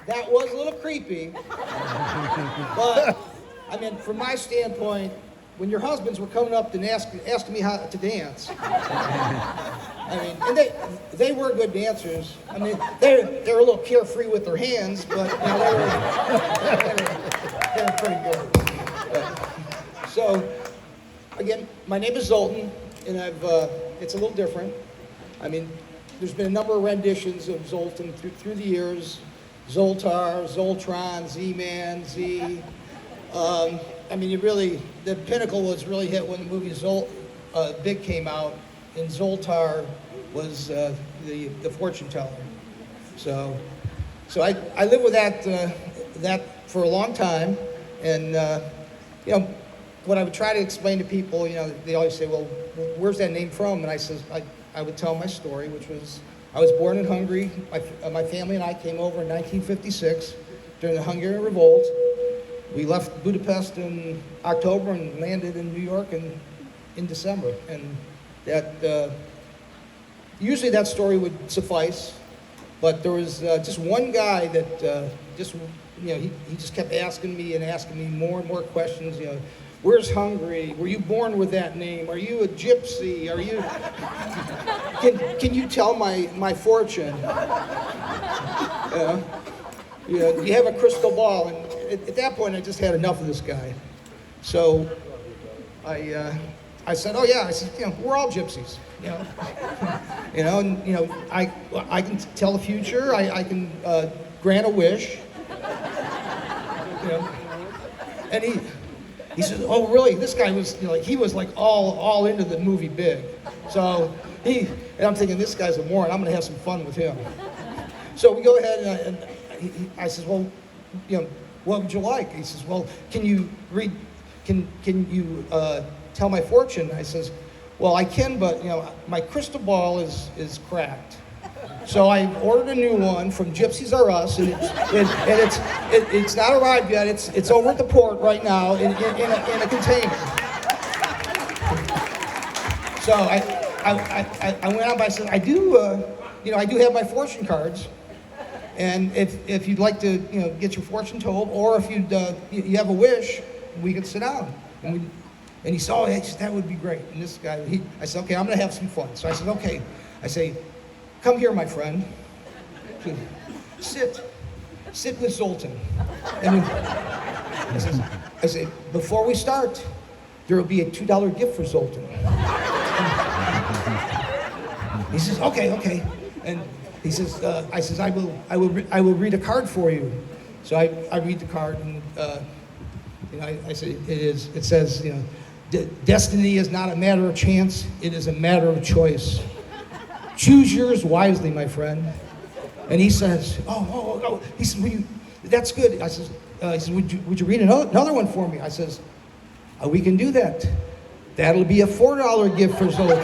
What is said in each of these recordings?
that was a little creepy. But, I mean, from my standpoint, when your husbands were coming up and asking me how to dance, I mean, and they were good dancers. I mean, they're a little carefree with their hands, but you know, they were pretty good. So, again, my name is Zoltan, and it's a little different. I mean, there's been a number of renditions of Zoltan through the years. Zoltar, Zoltron, Z-Man, Z. I mean, the pinnacle was really hit when the movie Big came out, and Zoltar was the fortune teller. So I lived with that for a long time, and you know, what I would try to explain to people, you know, they always say, well, where's that name from? And I would tell my story, which was, I was born in Hungary. My family and I came over in 1956 during the Hungarian Revolt. We left Budapest in October and landed in New York in December. And that usually that story would suffice, but there was just one guy that he just kept asking me more and more questions. You know, where's Hungary? Were you born with that name? Are you a gypsy? Are you? Can you tell my fortune? You know, you have a crystal ball, and at that point, I just had enough of this guy. So I said, oh yeah, I said, you know, we're all gypsies, you know. You know, and you know, I can tell the future. I can grant a wish. You know, and he says, oh really? This guy was, you know, like, he was like all into the movie Big. So and I'm thinking, this guy's a moron. I'm gonna have some fun with him. So we go ahead and I says, well, you know, what would you like? He says, well, can you tell my fortune? I says, well, I can, but you know, my crystal ball is cracked. So I ordered a new one from Gypsies R Us, and it's not arrived yet. It's over at the port right now in a container. So I went out, but I said, I do have my fortune cards. And if you'd like to, you know, get your fortune told, or if you have a wish, we could sit down. And he said, oh, that would be great. And this guy, I said, okay, I'm gonna have some fun. So I said, okay. I say, come here, my friend. Sit with Zoltan. And I say, before we start, there will be a $2 gift for Zoltan. He says, okay. And he says, I will read a card for you. So I read the card, and you know, I say, it says, you know, destiny is not a matter of chance, it is a matter of choice. Choose yours wisely, my friend. And he says, oh. He says, that's good. I says, he says, would you read another one for me? I says, we can do that. That'll be a $4 gift for Zoltan.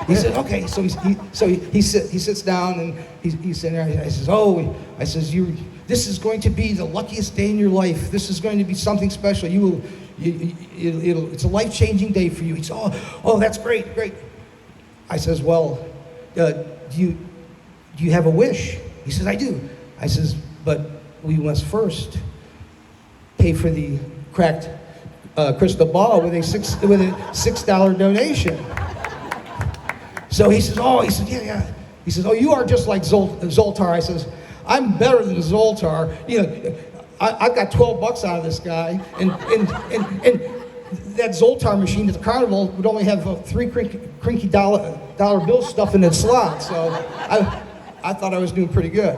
He said, okay. So he sits down, and he's sitting there. I says, this is going to be the luckiest day in your life. This is going to be something special. It's a life-changing day for you. He says, oh, that's great. I says, well, do you have a wish? He says, I do. I says, but we must first pay for the cracked crystal ball with a $6 donation. So he says, yeah. He says, oh, you are just like Zoltar. I says, I'm better than Zoltar. You know, I got $12 out of this guy, and that Zoltar machine at the carnival would only have 3 crinky dollar bills stuffed in its slot. So I thought I was doing pretty good.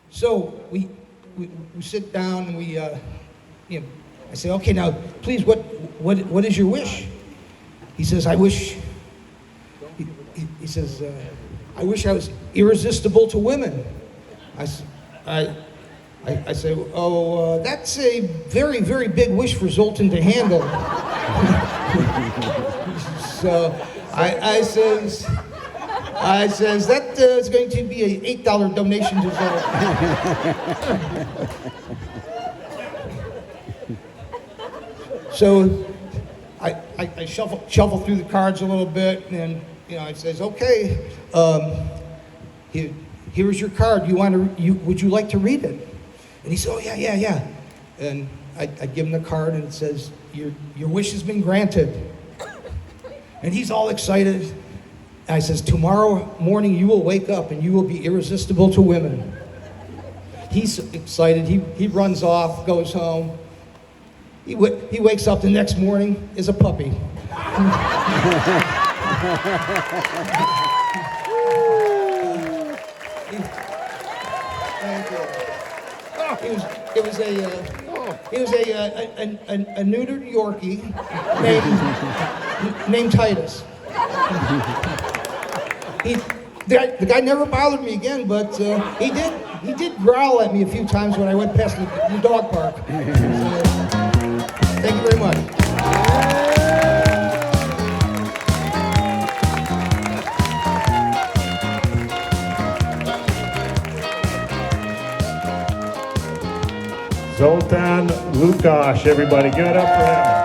So we sit down, and I say, okay, now please, what is your wish? He says, I wish. He says, I wish I was irresistible to women. I say, oh, that's a very, very big wish for Zoltan to handle. So I says, that is going to be an $8 donation to Zoltan. I shuffle through the cards a little bit, and I says, okay, here's your card. Would you like to read it? And he said, oh yeah. And I give him the card, and it says, your wish has been granted. And he's all excited. And I says, tomorrow morning you will wake up and you will be irresistible to women. He's excited. He runs off, goes home. He wakes up the next morning as a puppy. Thank you. It was a neutered Yorkie named Titus. The guy never bothered me again, but he did growl at me a few times when I went past the dog park. Thank you very much. Zoltan Lukash, everybody, give it up for him.